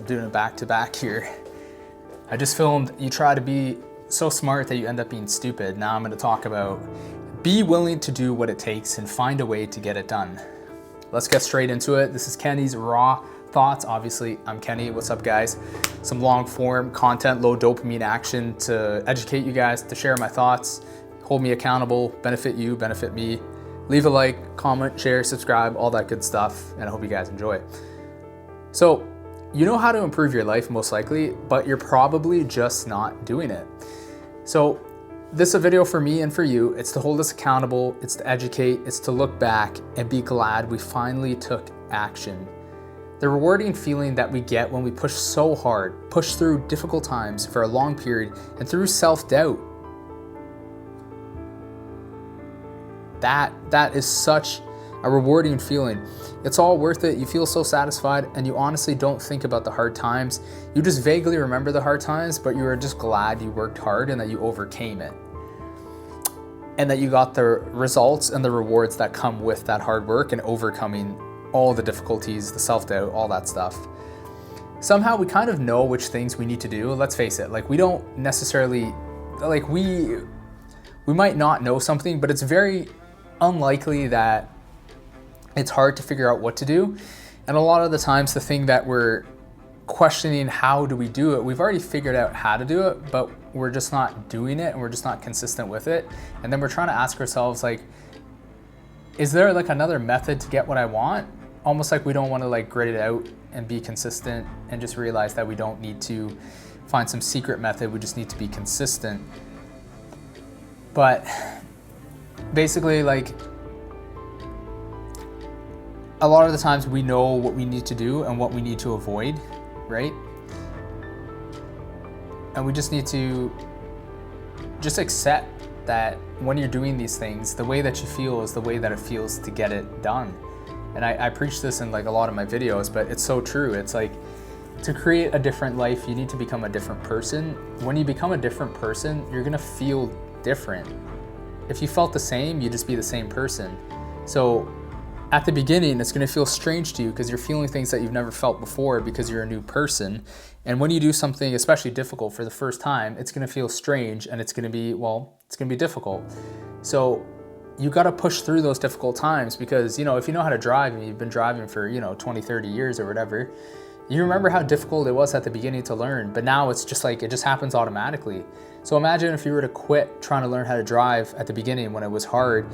doing it back to back here. I just filmed, you try to be so smart that you end up being stupid. Now I'm going to talk about be willing to do what it takes and find a way to get it done. Let's get straight into it. This is Kenny's Raw Thoughts. Obviously, I'm Kenny. What's up, guys? Some long form content, low dopamine action to educate you guys, to share my thoughts, hold me accountable, benefit you, benefit me. Leave a like, comment, share, subscribe, all that good stuff, and I hope you guys enjoy. So, you know how to improve your life most likely, but you're probably just not doing it. So, this is a video for me and for you. It's to hold us accountable, it's to educate, it's to look back and be glad we finally took action. The rewarding feeling that we get when we push so hard, push through difficult times for a long period, and through self-doubt, that is such a rewarding feeling. It's all worth it. You feel so satisfied and you honestly don't think about the hard times. You just vaguely remember the hard times, but you are just glad you worked hard and that you overcame it. And that you got the results and the rewards that come with that hard work and overcoming all the difficulties, the self-doubt, all that stuff. Somehow we kind of know which things we need to do. Let's face it, like we don't necessarily, like we might not know something, but it's very unlikely that it's hard to figure out what to do. And a lot of the times the thing that we're questioning, how do we do it? We've already figured out how to do it, but we're just not doing it and we're just not consistent with it. And then we're trying to ask ourselves, like, is there like another method to get what I want? Almost like we don't want to like grit it out and be consistent and just realize that we don't need to find some secret method. We just need to be consistent. But basically, like, a lot of the times we know what we need to do and what we need to avoid, right? And we just need to just accept that when you're doing these things, the way that you feel is the way that it feels to get it done. And I preach this in like a lot of my videos, but it's so true. It's like, to create a different life, you need to become a different person. When you become a different person, you're gonna feel different. If you felt the same, you'd just be the same person. So at the beginning, it's gonna feel strange to you because you're feeling things that you've never felt before because you're a new person. And when you do something especially difficult for the first time, it's gonna feel strange and it's gonna be, well, it's gonna be difficult. So you gotta push through those difficult times because, you know, if you know how to drive and you've been driving for, 20, 30 years or whatever, you remember how difficult it was at the beginning to learn, but now it's just like, it just happens automatically. So imagine if you were to quit trying to learn how to drive at the beginning when it was hard,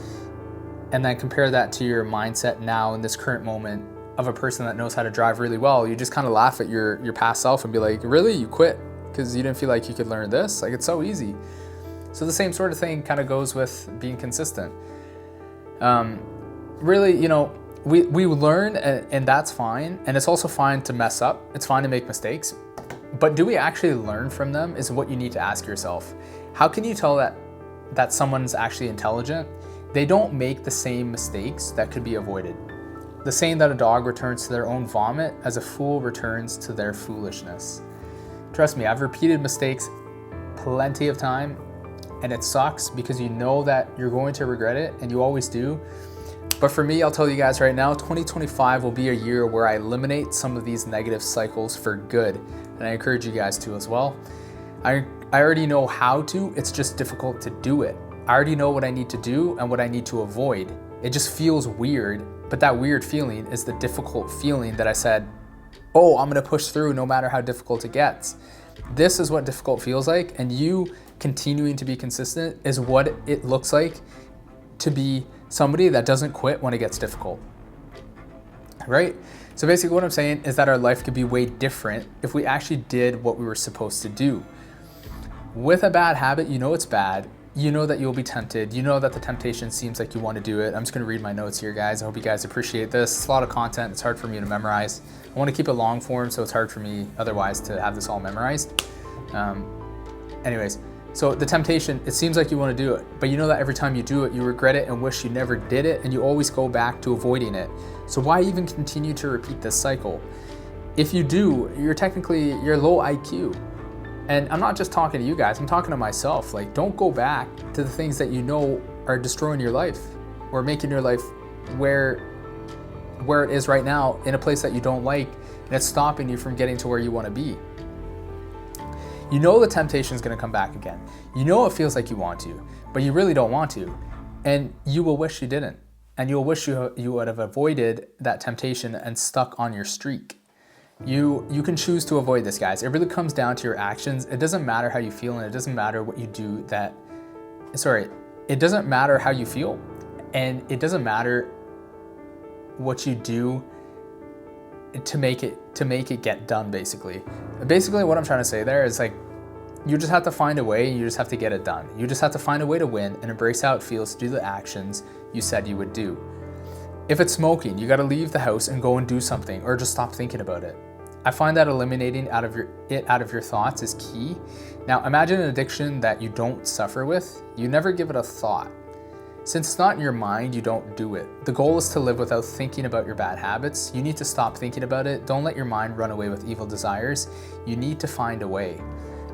and then compare that to your mindset now in this current moment of a person that knows how to drive really well. You just kind of laugh at your past self and be like, really, you quit because you didn't feel like you could learn this? Like, it's so easy. So the same sort of thing kind of goes with being consistent. Really, we learn and that's fine. And it's also fine to mess up. It's fine to make mistakes. But do we actually learn from them is what you need to ask yourself. How can you tell that someone's actually intelligent? They don't make the same mistakes that could be avoided. The saying that a dog returns to their own vomit as a fool returns to their foolishness. Trust me, I've repeated mistakes plenty of time and it sucks because you know that you're going to regret it and you always do. But for me, I'll tell you guys right now, 2025 will be a year where I eliminate some of these negative cycles for good. And I encourage you guys to as well. I already know how to, it's just difficult to do it. I already know what I need to do and what I need to avoid. It just feels weird, but that weird feeling is the difficult feeling that I said, oh, I'm gonna push through no matter how difficult it gets. This is what difficult feels like, and you continuing to be consistent is what it looks like to be somebody that doesn't quit when it gets difficult, right? So basically what I'm saying is that our life could be way different if we actually did what we were supposed to do. With a bad habit, you know it's bad. You know that you'll be tempted. You know that the temptation seems like you want to do it. I'm just going to read my notes here, guys. I hope you guys appreciate this. It's a lot of content. It's hard for me to memorize. I want to keep it long form, so it's hard for me otherwise to have this all memorized. Anyways, so the temptation, it seems like you want to do it, but you know that every time you do it, you regret it and wish you never did it, and you always go back to avoiding it. So why even continue to repeat this cycle? If you do, you're low IQ. And I'm not just talking to you guys, I'm talking to myself. Like, don't go back to the things that you know are destroying your life or making your life where it is right now in a place that you don't like and it's stopping you from getting to where you want to be. You know the temptation is going to come back again. You know it feels like you want to, but you really don't want to. And you will wish you didn't. And you'll wish you would have avoided that temptation and stuck on your streak. You can choose to avoid this, guys. It really comes down to your actions. It doesn't matter how you feel, and it doesn't matter what you do it doesn't matter how you feel, and it doesn't matter what you do to make it get done, basically. Basically what I'm trying to say there is, like, you just have to find a way, you just have to get it done. You just have to find a way to win and embrace how it feels to do the actions you said you would do. If it's smoking, you got to leave the house and go and do something, or just stop thinking about it. I find that eliminating out of your thoughts is key. Now, imagine an addiction that you don't suffer with. You never give it a thought. Since it's not in your mind, you don't do it. The goal is to live without thinking about your bad habits. You need to stop thinking about it. Don't let your mind run away with evil desires. You need to find a way.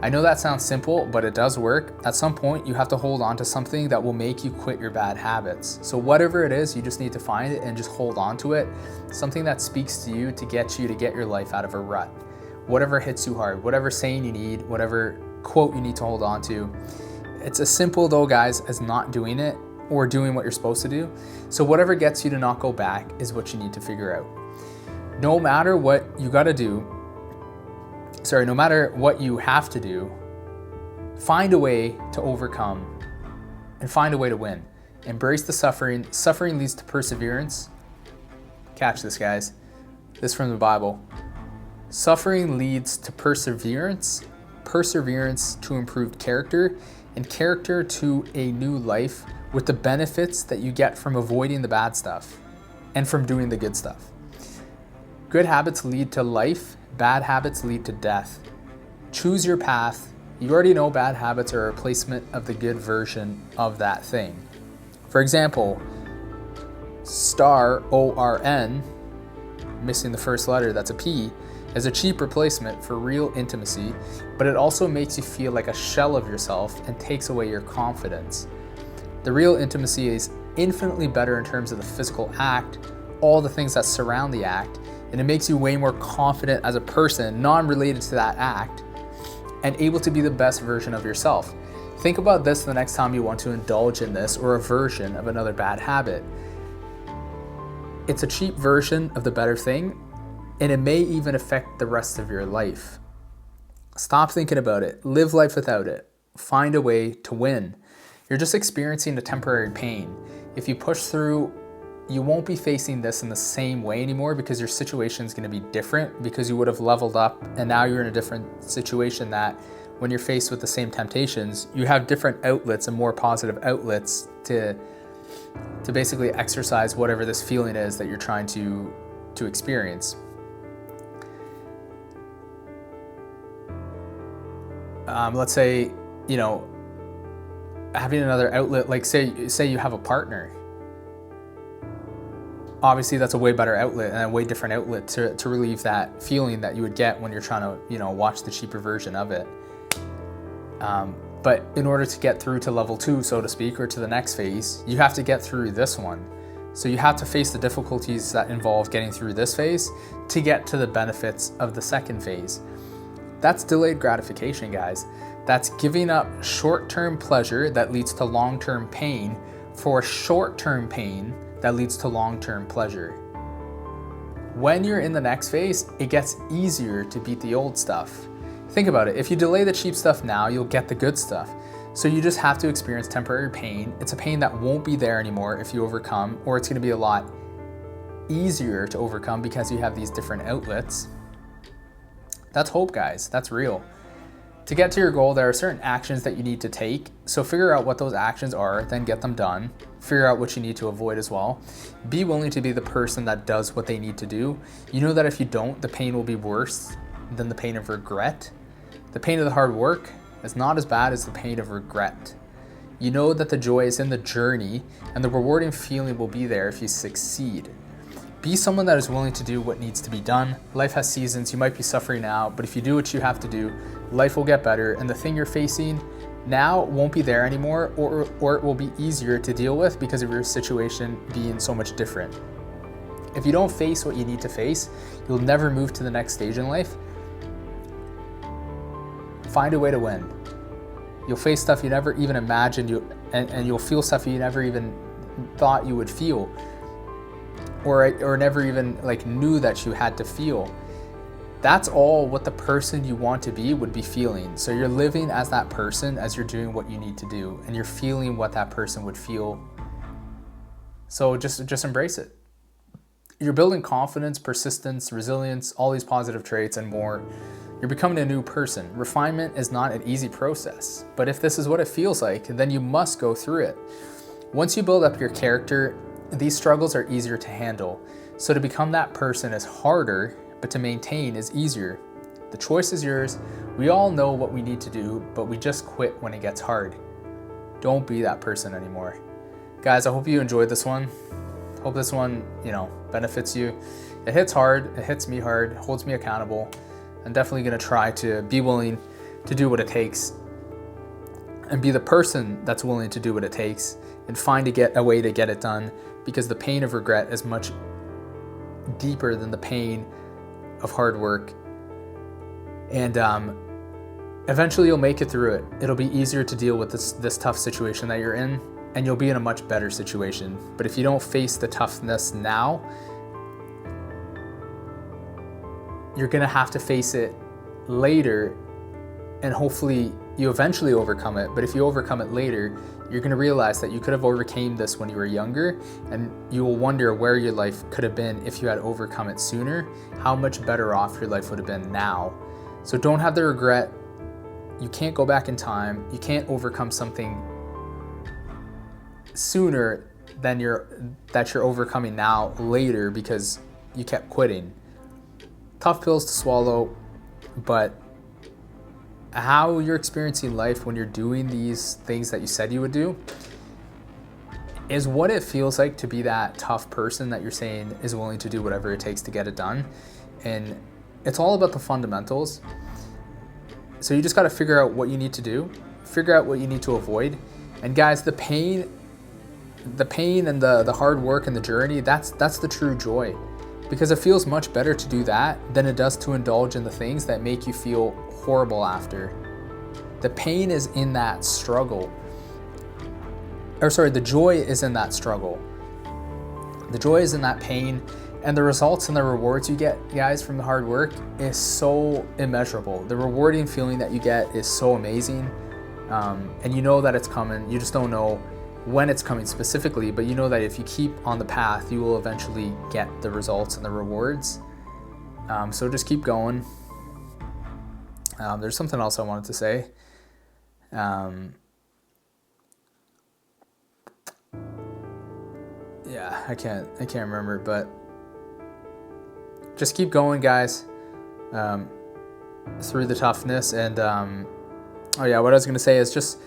I know that sounds simple, but it does work. At some point, you have to hold on to something that will make you quit your bad habits. So whatever it is, you just need to find it and just hold on to it. Something that speaks to you to get your life out of a rut. Whatever hits you hard, whatever saying you need, whatever quote you need to hold on to. It's as simple though, guys, as not doing it or doing what you're supposed to do. So whatever gets you to not go back is what you need to figure out. No matter what you have to do, find a way to overcome and find a way to win. Embrace the suffering. Suffering leads to perseverance. Catch this, guys. This is from the Bible. Suffering leads to perseverance, perseverance to improved character, and character to a new life with the benefits that you get from avoiding the bad stuff and from doing the good stuff. Good habits lead to life. Bad habits lead to death. Choose your path. You already know bad habits are a replacement of the good version of that thing. For example, ORN, missing the first letter, that's a P, is a cheap replacement for real intimacy, but it also makes you feel like a shell of yourself and takes away your confidence. The real intimacy is infinitely better in terms of the physical act, all the things that surround the act, and it makes you way more confident as a person, non-related to that act, and able to be the best version of yourself. Think about this the next time you want to indulge in this or a version of another bad habit. It's a cheap version of the better thing, and it may even affect the rest of your life. Stop thinking about it. Live life without it. Find a way to win. You're just experiencing a temporary pain. If you push through, you won't be facing this in the same way anymore because your situation is going to be different because you would have leveled up and now you're in a different situation that when you're faced with the same temptations, you have different outlets and more positive outlets to basically exercise whatever this feeling is that you're trying to experience. Let's say, having another outlet, like say you have a partner. Obviously that's a way better outlet and a way different outlet to relieve that feeling that you would get when you're trying to, watch the cheaper version of it. But in order to get through to level 2, so to speak, or to the next phase, you have to get through this one. So you have to face the difficulties that involve getting through this phase to get to the benefits of the second phase. That's delayed gratification, guys. That's giving up short-term pleasure that leads to long-term pain for short-term pain that leads to long-term pleasure. When you're in the next phase, it gets easier to beat the old stuff. Think about it. If you delay the cheap stuff now, you'll get the good stuff. So you just have to experience temporary pain. It's a pain that won't be there anymore if you overcome, or it's going to be a lot easier to overcome because you have these different outlets. That's hope, guys. That's real. To get to your goal, there are certain actions that you need to take. So figure out what those actions are, then get them done. Figure out what you need to avoid as well. Be willing to be the person that does what they need to do. You know that if you don't, the pain will be worse than the pain of regret. The pain of the hard work is not as bad as the pain of regret. You know that the joy is in the journey and the rewarding feeling will be there if you succeed. Be someone that is willing to do what needs to be done. Life has seasons. You might be suffering now, but if you do what you have to do, life will get better, and the thing you're facing now won't be there anymore, or it will be easier to deal with because of your situation being so much different. If you don't face what you need to face, you'll never move to the next stage in life. Find a way to win. You'll face stuff you never even imagined, and you'll feel stuff you never even thought you would feel, or never even like knew that you had to feel. That's all what the person you want to be would be feeling. So you're living as that person as you're doing what you need to do, and you're feeling what that person would feel. So just embrace it. You're building confidence, persistence, resilience, all these positive traits and more. You're becoming a new person. Refinement is not an easy process, but if this is what it feels like, then you must go through it. Once you build up your character, these struggles are easier to handle. So to become that person is harder, but to maintain is easier. The choice is yours. We all know what we need to do, but we just quit when it gets hard. Don't be that person anymore. Guys, I hope you enjoyed this one. Hope this one, benefits you. It hits hard, it hits me hard, holds me accountable. I'm definitely gonna try to be willing to do what it takes and be the person that's willing to do what it takes and find a way to get it done, because the pain of regret is much deeper than the pain of hard work. And eventually you'll make it through it. It'll be easier to deal with this tough situation that you're in, and you'll be in a much better situation. But if you don't face the toughness now, you're gonna have to face it later, and hopefully you eventually overcome it. But if you overcome it later, you're gonna realize that you could have overcame this when you were younger, and you will wonder where your life could have been if you had overcome it sooner, how much better off your life would have been now. So don't have the regret. You can't go back in time. You can't overcome something sooner than that you're overcoming now later because you kept quitting. Tough pills to swallow, but how you're experiencing life when you're doing these things that you said you would do is what it feels like to be that tough person that you're saying is willing to do whatever it takes to get it done. And it's all about the fundamentals. So you just got to figure out what you need to do, figure out what you need to avoid. And guys, the pain and the hard work and the journey, that's the true joy, because it feels much better to do that than it does to indulge in the things that make you feel horrible after. The pain is in that struggle. The joy is in that struggle. The joy is in that pain, and the results and the rewards you get, guys, from the hard work is so immeasurable. The rewarding feeling that you get is so amazing, and you know that it's coming. You just don't know when it's coming specifically, but you know that if you keep on the path, you will eventually get the results and the rewards. So just keep going. There's something else I wanted to say. I can't remember, but just keep going, guys, through the toughness. And what I was going to say is just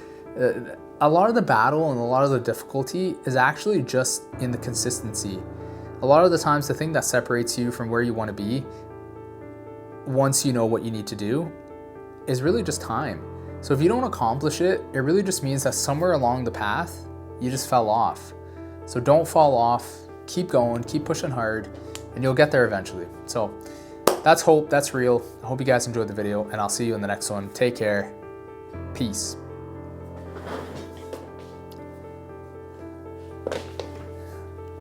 a lot of the battle and a lot of the difficulty is actually just in the consistency. A lot of the times, the thing that separates you from where you want to be, once you know what you need to do, is really just time. So if you don't accomplish it, it really just means that somewhere along the path, you just fell off. So don't fall off, keep going, keep pushing hard, and you'll get there eventually. So that's hope, that's real. I hope you guys enjoyed the video, and I'll see you in the next one. Take care. Peace.